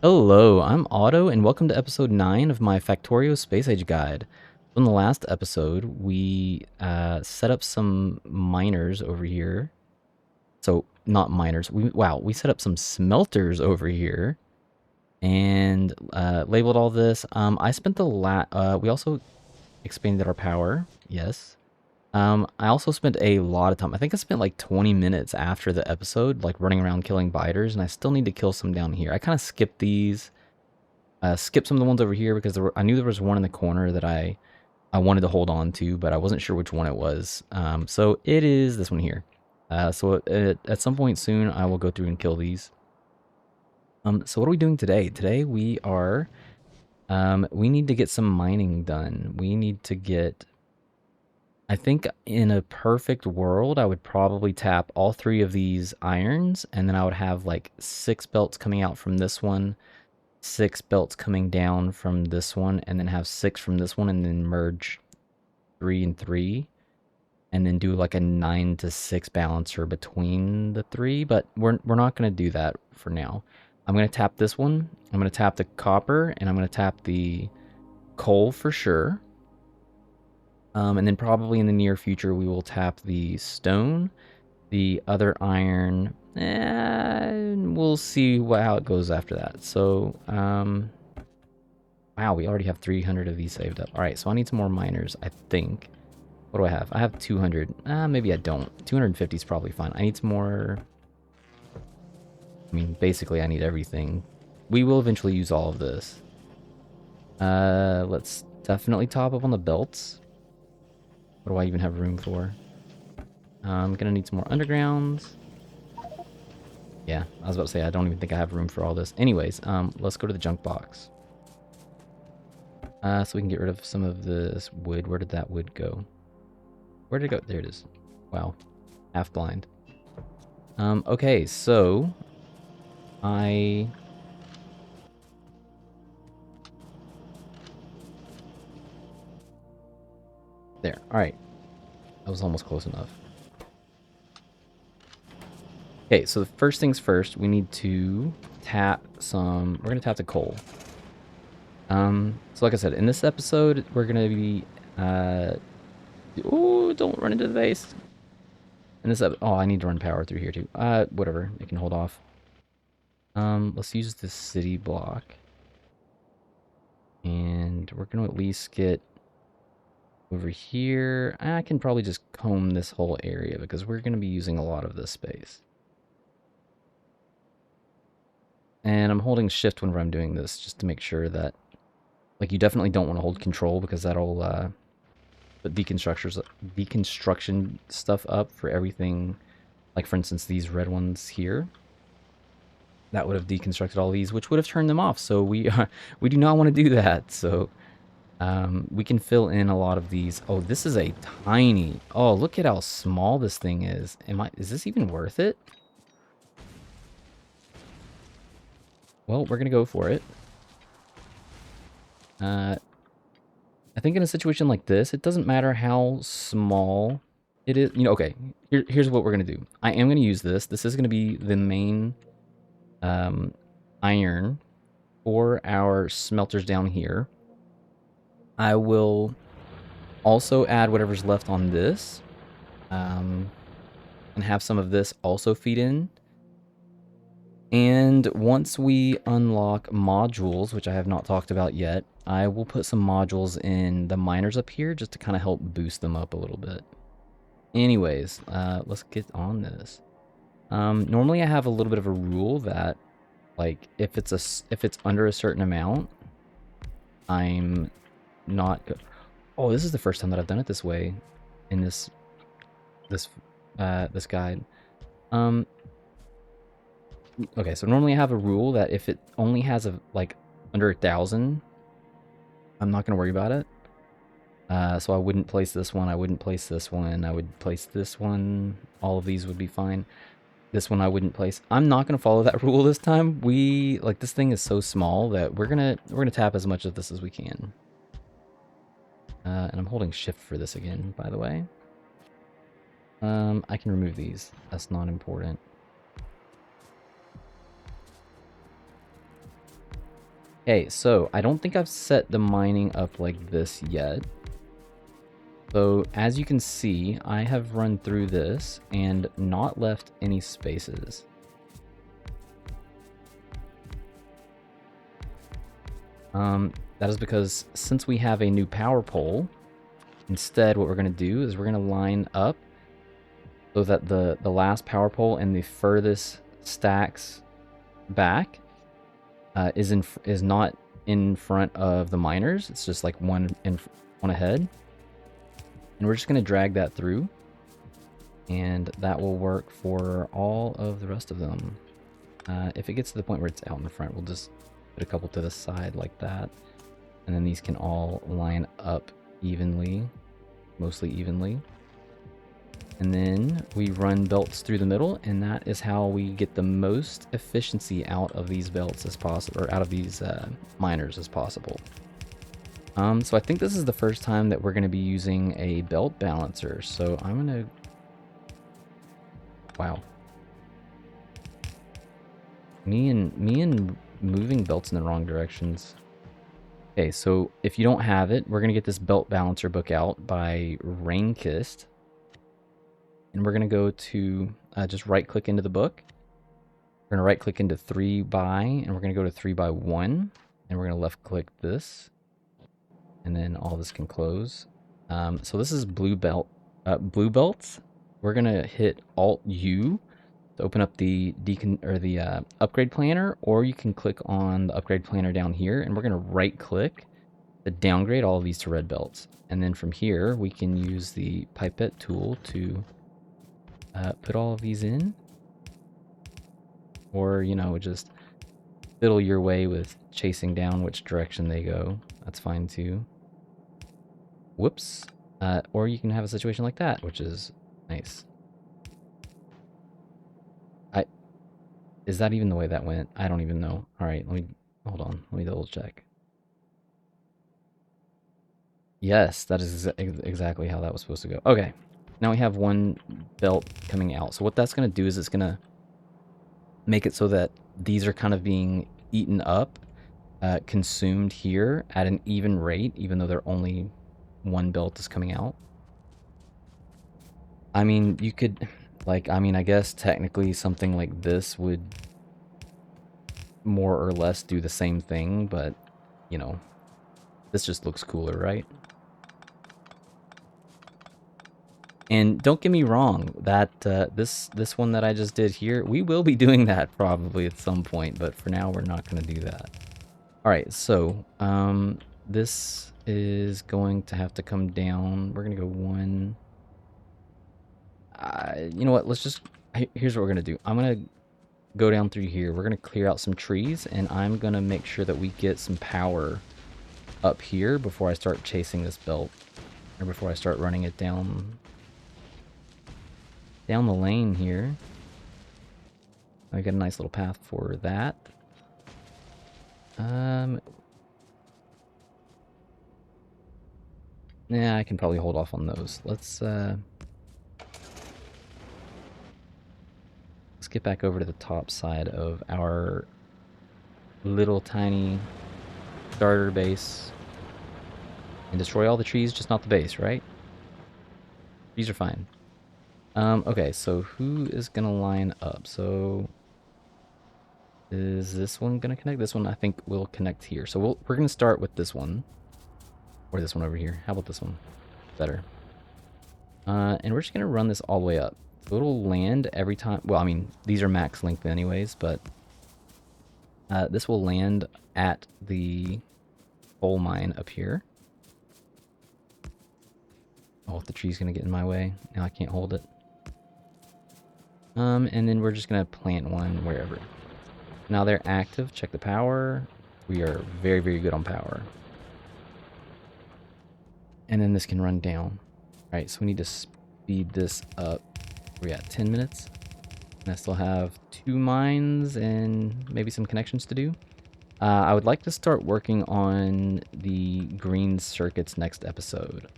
Hello, I'm Otto, and welcome to episode 9 of my Factorio Space Age Guide. In the last episode, we set up some miners over here. So, not miners. We set up some smelters over here and labeled all this. I spent we also expanded our power, yes. I also spent a lot of time. I think I spent like 20 minutes after the episode, like running around killing biters, and I still need to kill some down here. I kind of skipped these. Skip some of the ones over here because I knew there was one in the corner that I wanted to hold on to, but I wasn't sure which one it was. So it is this one here. At some point soon, I will go through and kill these. So what are we doing today? Today we need to get some mining done. We need to get, I think in a perfect world, I would probably tap all three of these irons, and then I would have like 6 belts coming out from this one, 6 belts coming down from this one, and then have 6 from this one, and then merge 3 and 3, and then do like a 9 to 6 balancer between the 3. But we're not going to do that for now. I'm going to tap this one. I'm going to tap the copper, and I'm going to tap the coal for sure. And then probably in the near future, we will tap the stone, the other iron, and we'll see how it goes after that. So, wow, we already have 300 of these saved up. All right, so I need some more miners, I think. What do I have? I have 200. Maybe I don't. 250 is probably fine. I need some more. I mean, basically, I need everything. We will eventually use all of this. Let's definitely top up on the belts. What do I even have room for? I'm gonna need some more undergrounds. Yeah, I was about to say, I don't even think I have room for all this. Anyways, let's go to the junk box. So we can get rid of some of this wood. Where did that wood go? Where did it go? There it is. Wow. Half blind. Okay, so I there. All right. That was almost close enough. Okay, so the first things first, we need to tap some. We're gonna tap the coal. So like I said, in this episode, we're gonna be. Oh, don't run into the base. In this oh, I need to run power through here too. Whatever, it can hold off. Let's use the city block, and we're gonna at least get over here. I can probably just comb this whole area because we're gonna be using a lot of this space. And I'm holding shift whenever I'm doing this just to make sure that, like, you definitely don't want to hold control because that'll put deconstruction stuff up for everything. Like, for instance, these red ones here. That would have deconstructed all these, which would have turned them off. So we we do not want to do that. So we can fill in a lot of these. Oh, this is a tiny. Oh, look at how small this thing is. Is this even worth it? Well, we're gonna go for it. I think in a situation like this, it doesn't matter how small it is. You know, okay, here's what we're going to do. I am going to use this. This is going to be the main iron for our smelters down here. I will also add whatever's left on this and have some of this also feed in. And once we unlock modules, which I have not talked about yet, I will put some modules in the miners up here just to kind of help boost them up a little bit. Anyways, let's get on this. Normally I have a little bit of a rule that, like, if it's under a certain amount, I'm not. Oh, this is the first time that I've done it this way in this guide. Okay, so normally I have a rule that if it only has like under 1,000, I'm not gonna worry about it. So I wouldn't place this one. I wouldn't place this one. I would place this one. All of these would be fine. This one I wouldn't place. I'm not gonna follow that rule this time. This thing is so small that we're gonna tap as much of this as we can. And I'm holding shift for this again, by the way. I can remove these. That's not important. Okay, so I don't think I've set the mining up like this yet. So as you can see, I have run through this and not left any spaces. That is because since we have a new power pole, instead what we're going to do is we're going to line up so that the last power pole and the furthest stacks back is not in front of the miners. It's just like one ahead. And we're just going to drag that through. And that will work for all of the rest of them. If it gets to the point where it's out in the front, we'll just put a couple to the side like that. And then these can all line up evenly, mostly evenly. And then we run belts through the middle, and that is how we get the most efficiency out of these belts as possible, or out of these miners as possible. So I think this is the first time that we're going to be using a belt balancer. So I'm going to... Wow. Me and moving belts in the wrong directions. Okay, so if you don't have it, we're going to get this belt balancer book out by Rainkist. And we're going to go to just right click into the book. We're going to right click into 3 by, and we're going to go to 3 by 1. And we're going to left click this. And then all this can close. So this is blue belts. We're going to hit Alt U to open up the upgrade planner, or you can click on the upgrade planner down here, and we're going to right click to downgrade all of these to red belts. And then from here, we can use the pipette tool to put all of these in, or, you know, just fiddle your way with chasing down which direction they go. That's fine too. Whoops. Or you can have a situation like that, which is nice. Is that even the way that went? I don't even know. All right, hold on. Let me double check. Yes, that is exactly how that was supposed to go. Okay, now we have one belt coming out. So what that's going to do is it's going to make it so that these are kind of being eaten up, consumed here at an even rate, even though they're only one belt is coming out. I mean, you could, like, I guess technically something like this would more or less do the same thing, but, you know, this just looks cooler, right? And don't get me wrong, that this one that I just did here, we will be doing that probably at some point, but for now we're not going to do that. All right, so this is going to have to come down. We're going to go one. You know what? Let's just... Here's what we're going to do. I'm going to go down through here. We're going to clear out some trees, and I'm going to make sure that we get some power up here before I start chasing this belt, or before I start running it down the lane here. I got a nice little path for that. Yeah, I can probably hold off on those. Let's get back over to the top side of our little tiny starter base and destroy all the trees, just not the base, right? Trees are fine. Okay, so who is gonna line up? So is this one gonna connect? This one I think will connect here. So we're gonna start with this one. Or this one over here. How about this one? Better. And we're just gonna run this all the way up. So it'll land every time. Well, I mean, these are max length anyways, but this will land at the coal mine up here. Oh, if the tree's gonna get in my way. Now I can't hold it. And then we're just gonna plant one wherever. Now they're active. Check the power. We are very, very good on power. And then this can run down. All right, so we need to speed this up. We're at 10 minutes. And I still have 2 mines and maybe some connections to do. I would like to start working on the green circuits next episode.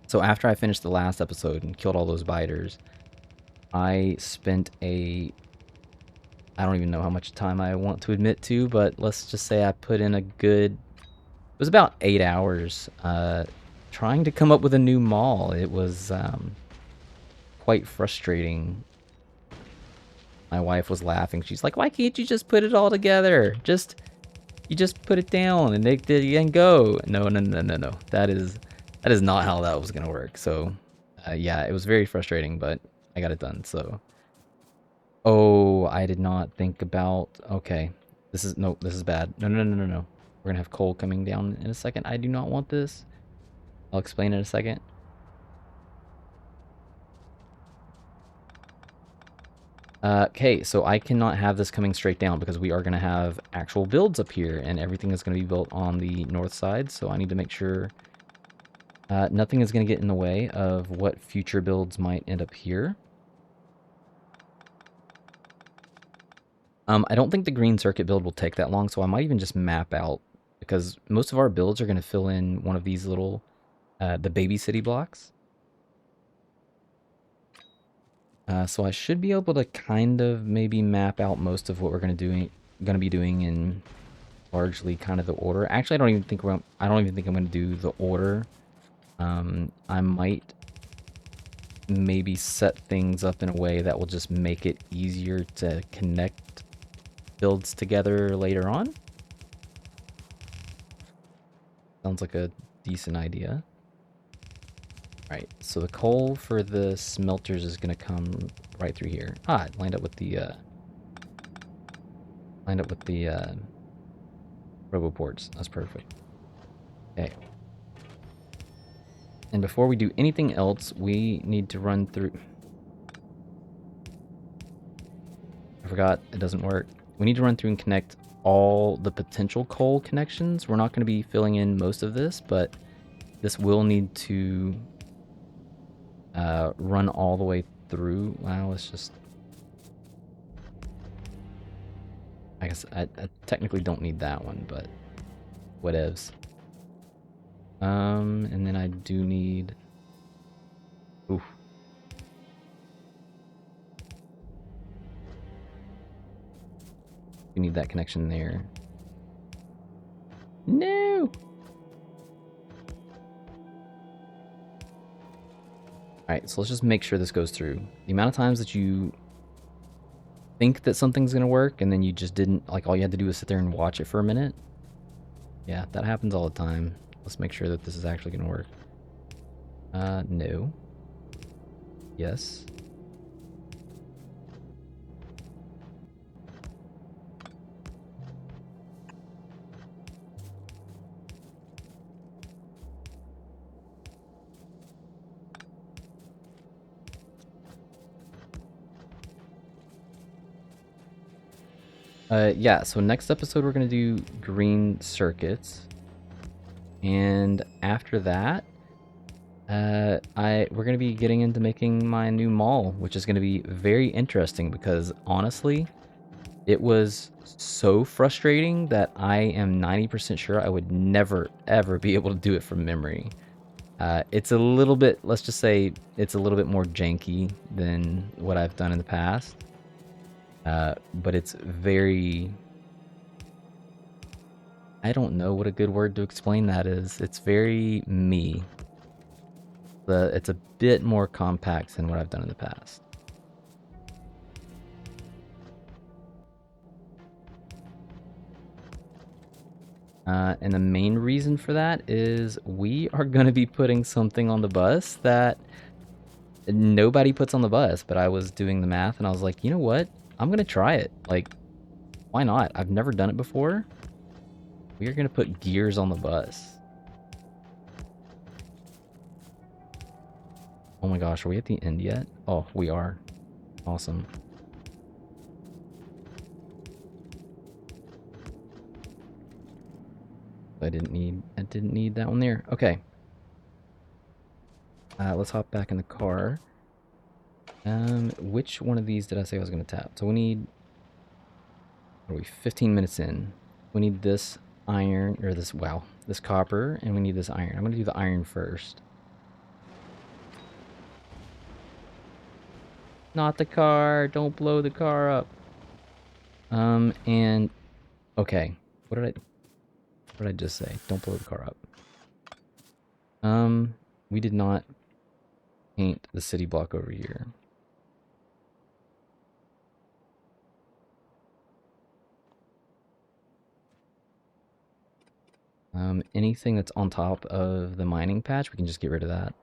So after I finished the last episode and killed all those biters, I spent a I don't even know how much time I want to admit to, but let's just say I put in a good, it was about 8 hours trying to come up with a new mall. It was quite frustrating. My wife was laughing. She's like, "Why can't you just put it all together? You just put it down and and go." No, no, no, no, no. That is not how that was gonna work. So, yeah, it was very frustrating, but I got it done. So, oh, I did not think about. Okay, this is bad. No, no, no, no, no. We're gonna have coal coming down in a second. I do not want this. I'll explain in a second. Okay, so I cannot have this coming straight down because we are going to have actual builds up here and everything is going to be built on the north side. So I need to make sure nothing is going to get in the way of what future builds might end up here. I don't think the green circuit build will take that long, so I might even just map out because most of our builds are going to fill in one of these little, the baby city blocks. So I should be able to kind of maybe map out most of what we're going to be doing in largely kind of the order. Actually, I don't even think I'm going to do the order. I might maybe set things up in a way that will just make it easier to connect builds together later on. Sounds like a decent idea. Right, so the coal for the smelters is going to come right through here. Ah, it lined up with the roboports. That's perfect. Okay. And before we do anything else, we need to run through... I forgot, it doesn't work. We need to run through and connect all the potential coal connections. We're not going to be filling in most of this, but this will need to run all the way through. Wow, let's just... I guess I technically don't need that one, but whatevs. And then I do need... Oof. We need that connection there. No! Alright, so let's just make sure this goes through. The amount of times that you think that something's gonna work and then you just didn't, like all you had to do was sit there and watch it for a minute. Yeah, that happens all the time. Let's make sure that this is actually gonna work. No. Yes. Yeah, so next episode we're gonna do green circuits. And after that, we're gonna be getting into making my new mall, which is gonna be very interesting because honestly, it was so frustrating that I am 90% sure I would never ever be able to do it from memory. It's a little bit, let's just say, it's a little bit more janky than what I've done in the past. But it's very... I don't know what a good word to explain that is. It's very me. It's a bit more compact than what I've done in the past. And the main reason for that is we are going to be putting something on the bus that nobody puts on the bus, but I was doing the math and I was like, you know what? I'm going to try it. Like, why not? I've never done it before. We are going to put gears on the bus. Oh my gosh, are we at the end yet? Oh, we are. Awesome. I didn't need that one there. Okay. Let's hop back in the car. Which one of these did I say I was going to tap? So we need... What are we? 15 minutes in. We need this iron, or this, wow, this copper, and we need this iron. I'm going to do the iron first. Not the car. Don't blow the car up. And okay, what did I just say? Don't blow the car up. We did not paint the city block over here. Anything that's on top of the mining patch, we can just get rid of that.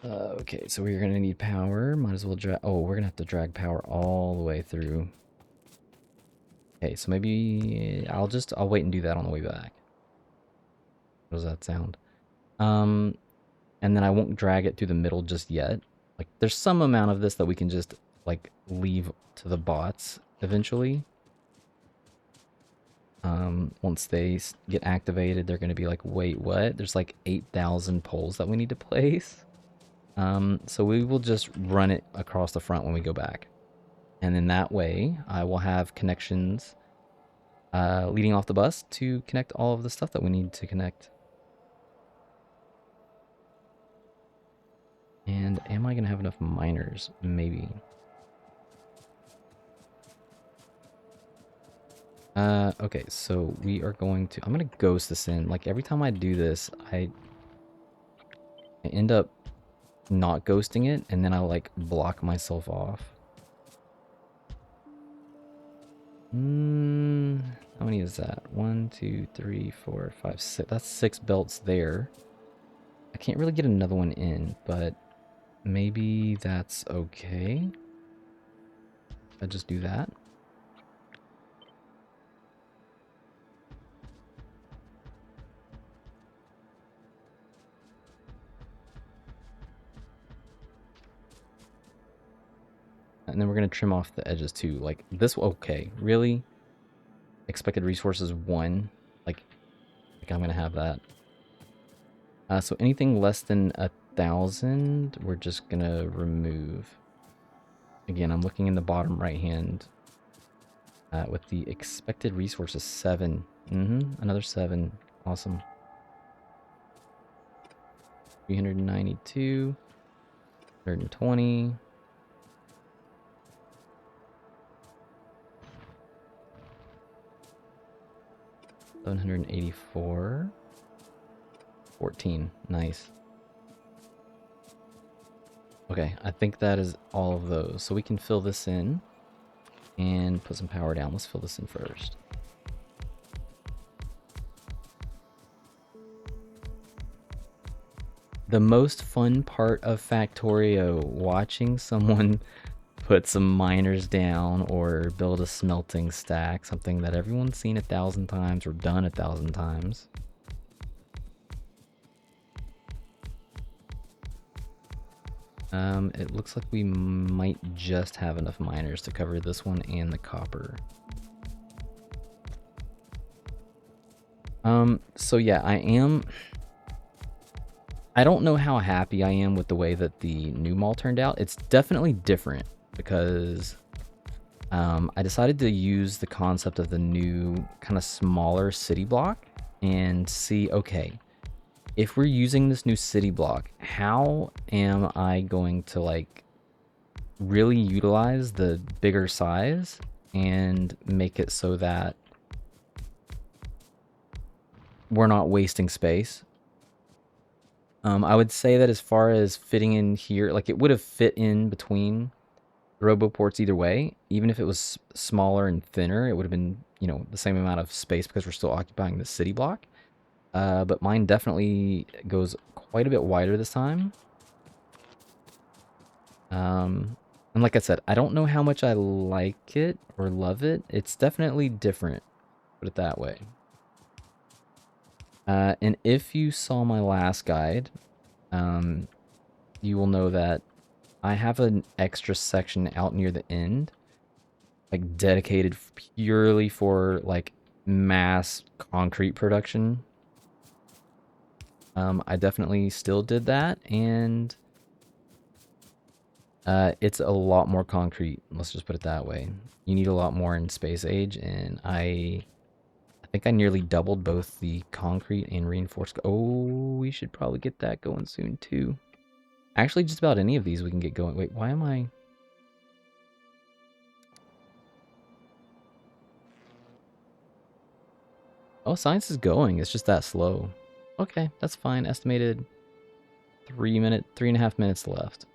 Okay, so we're gonna need power. Might as well drag. Oh, we're gonna have to drag power all the way through. Okay, so maybe I'll wait and do that on the way back. How does that sound? Um, and then I won't drag it through the middle just yet. Like, there's some amount of this that we can just like leave to the bots eventually. Once they get activated, they're gonna be like, wait, what? There's like 8,000 poles that we need to place. So we will just run it across the front when we go back. And then that way, I will have connections leading off the bus to connect all of the stuff that we need to connect. And am I going to have enough miners? Maybe. Okay, so we are going to... I'm going to ghost this in. Like, every time I do this, I end up not ghosting it, and then I, like, block myself off. How many is that? 1, 2, 3, 4, 5, 6. That's 6 belts there. I can't really get another one in, but maybe that's okay. I just do that. And then we're going to trim off the edges too. Like this, okay, really? Expected resources 1. Like I'm going to have that. So anything less than 1,000, we're just going to remove. Again, I'm looking in the bottom right hand with the expected resources 7. Another 7. Awesome. 392. 120. 784. 14. Nice. Okay, I think that is all of those. So we can fill this in and put some power down. Let's fill this in first. The most fun part of Factorio, watching someone put some miners down or build a smelting stack, something that everyone's seen 1,000 times or done 1,000 times. It looks like we might just have enough miners to cover this one and the copper. So yeah, I don't know how happy I am with the way that the new mall turned out. It's definitely different because I decided to use the concept of the new kind of smaller city block and see, okay, if we're using this new city block, how am I going to like really utilize the bigger size and make it so that we're not wasting space? I would say that as far as fitting in here, like it would have fit in between the roboports either way. Even if it was smaller and thinner, it would have been, you know, the same amount of space because we're still occupying the city block. But mine definitely goes quite a bit wider this time. And like I said, I don't know how much I like it or love it. It's definitely different, put it that way. And if you saw my last guide, you will know that I have an extra section out near the end, like dedicated purely for like mass concrete production. I definitely still did that, and it's a lot more concrete. Let's just put it that way. You need a lot more in Space Age, and I think I nearly doubled both the concrete and reinforced. Oh, we should probably get that going soon too. Actually, just about any of these we can get going. Wait, why am I? Oh, science is going. It's just that slow. Okay, that's fine. Estimated 3.5 minutes left.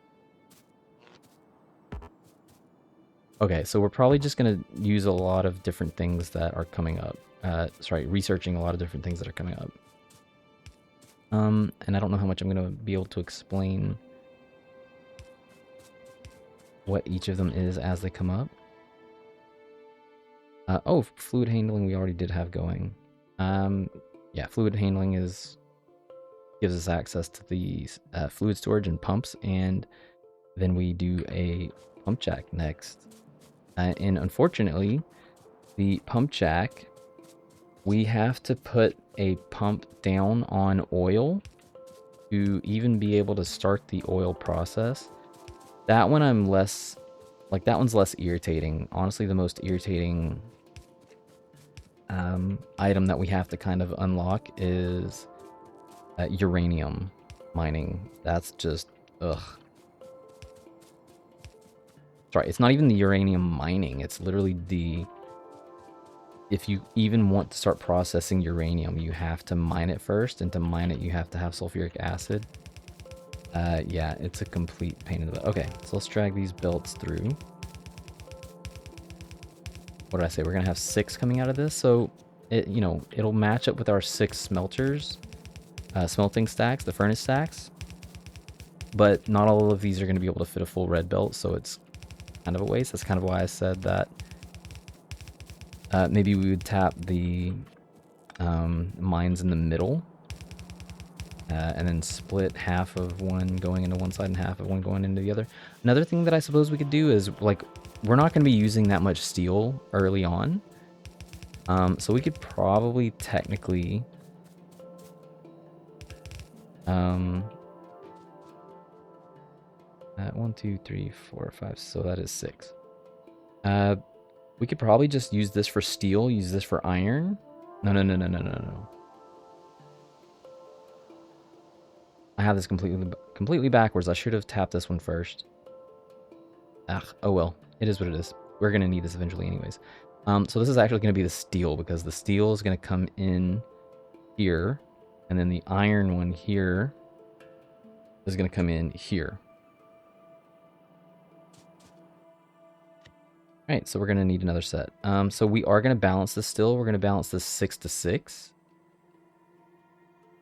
Okay, so we're probably just gonna use a lot of different things that are coming up. Sorry, researching a lot of different things that are coming up. And I don't know how much I'm gonna be able to explain what each of them is as they come up. Oh, fluid handling we already did have going. Yeah, fluid handling gives us access to the fluid storage and pumps, and then we do a pump jack next. And unfortunately, the pump jack, we have to put a pump down on oil to even be able to start the oil process. That one I'm less, like that one's less irritating. Honestly, the most irritating item that we have to kind of unlock is uranium mining. That's just, ugh. Sorry, it's not even the uranium mining. It's literally the... If you even want to start processing uranium, you have to mine it first. And to mine it, you have to have sulfuric acid. Yeah, it's a complete pain in the butt. Okay, so let's drag these belts through. What did I say? We're going to have 6 coming out of this. So, it'll match up with our 6 smelters. Smelting stacks, the furnace stacks. But not all of these are going to be able to fit a full red belt, so it's kind of a waste. That's kind of why I said that maybe we would tap the mines in the middle and then split half of one going into one side and half of one going into the other. Another thing that I suppose we could do is, like, we're not going to be using that much steel early on. So we could probably technically... 1, 2, 3, 4, 5, so that is 6. We could probably just use this for steel, use this for iron. No. I have this completely backwards. I should have tapped this one first. Oh well. It is what it is. We're going to need this eventually anyways. So this is actually going to be the steel, because the steel is going to come in here, and then the iron one here is going to come in here. Alright, so we're going to need another set. So we are going to balance this still. We're going to balance this 6 to 6.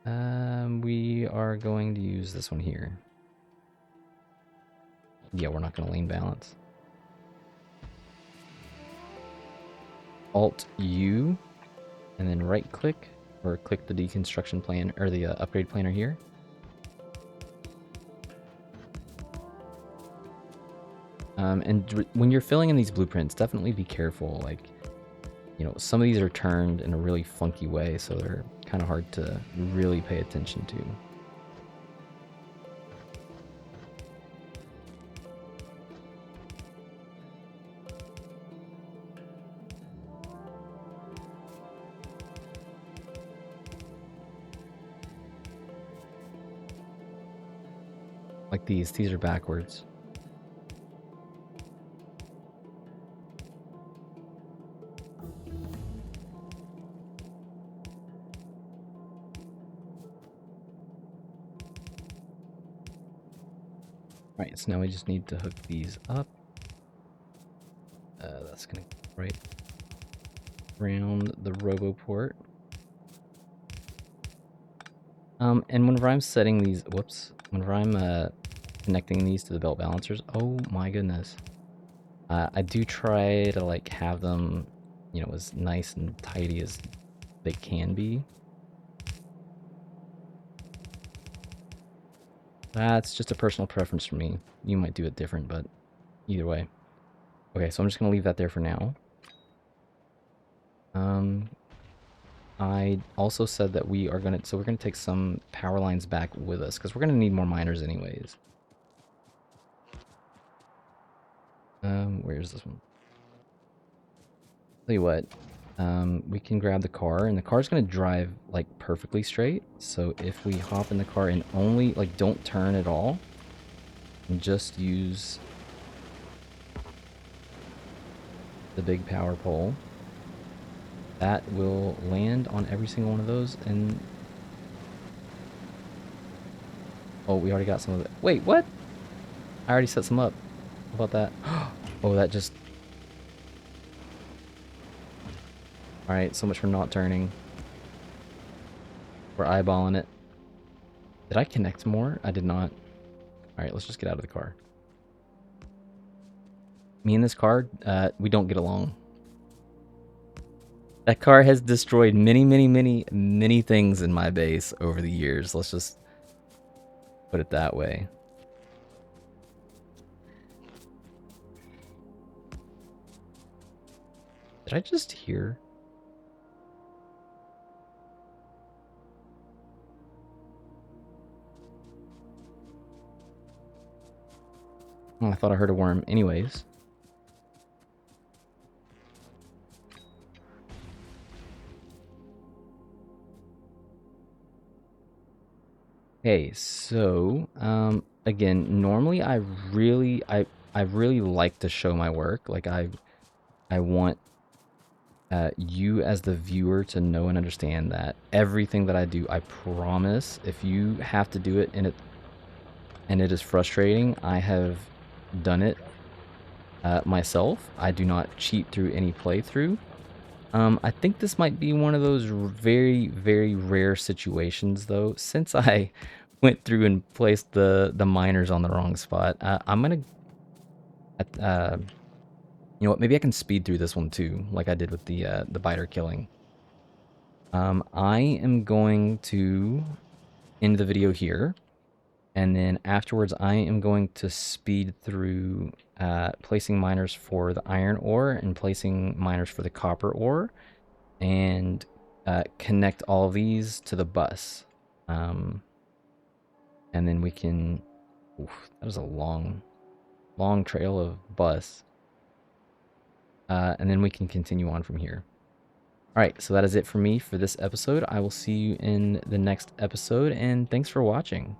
We are going to use this one here. Yeah, we're not going to lane balance. Alt-U, and then right-click, or click the deconstruction plan, or the upgrade planner here. And when you're filling in these blueprints, definitely be careful. Like, some of these are turned in a really funky way, so they're kind of hard to really pay attention to. Like these are backwards. Right, so now we just need to hook these up. That's gonna go right around the RoboPort. And whenever I'm setting these, whenever I'm connecting these to the belt balancers, oh my goodness, I do try to like have them, as nice and tidy as they can be. That's just a personal preference for me. You might do it different, but either way. Okay, so I'm just gonna leave that there for now. I also said that we're gonna take some power lines back with us, because we're gonna need more miners anyways. Where's this one? Tell you what, we can grab the car, and the car's gonna drive like perfectly straight. So if we hop in the car and only, like, don't turn at all, and just use the big power pole. that will land on every single one of those. And oh, we already got some of it. Wait, what? I already set some up. How about that? Oh, that just... All right, so much for not turning. We're eyeballing it. Did I connect more? I did not. All right, let's just get out of the car. Me and this car, we don't get along. That car has destroyed many, many, many, many things in my base over the years. Let's just put it that way. Did I just hear? Oh, I thought I heard a worm. Anyways. Okay, so again, normally I really like to show my work. Like I want you as the viewer to know and understand that everything that I do, I promise, if you have to do it and it is frustrating, I have done it myself. I do not cheat through any playthrough. I think this might be one of those very, very rare situations, though, since I went through and placed the miners on the wrong spot. I'm gonna, you know what? Maybe I can speed through this one too, like I did with the biter killing. I am going to end the video here, and then afterwards, I am going to speed through placing miners for the iron ore and placing miners for the copper ore, and connect all of these to the bus. And then we can... Oof, that is a long, long trail of bus. And then we can continue on from here. All right, so that is it for me for this episode. I will see you in the next episode, and thanks for watching.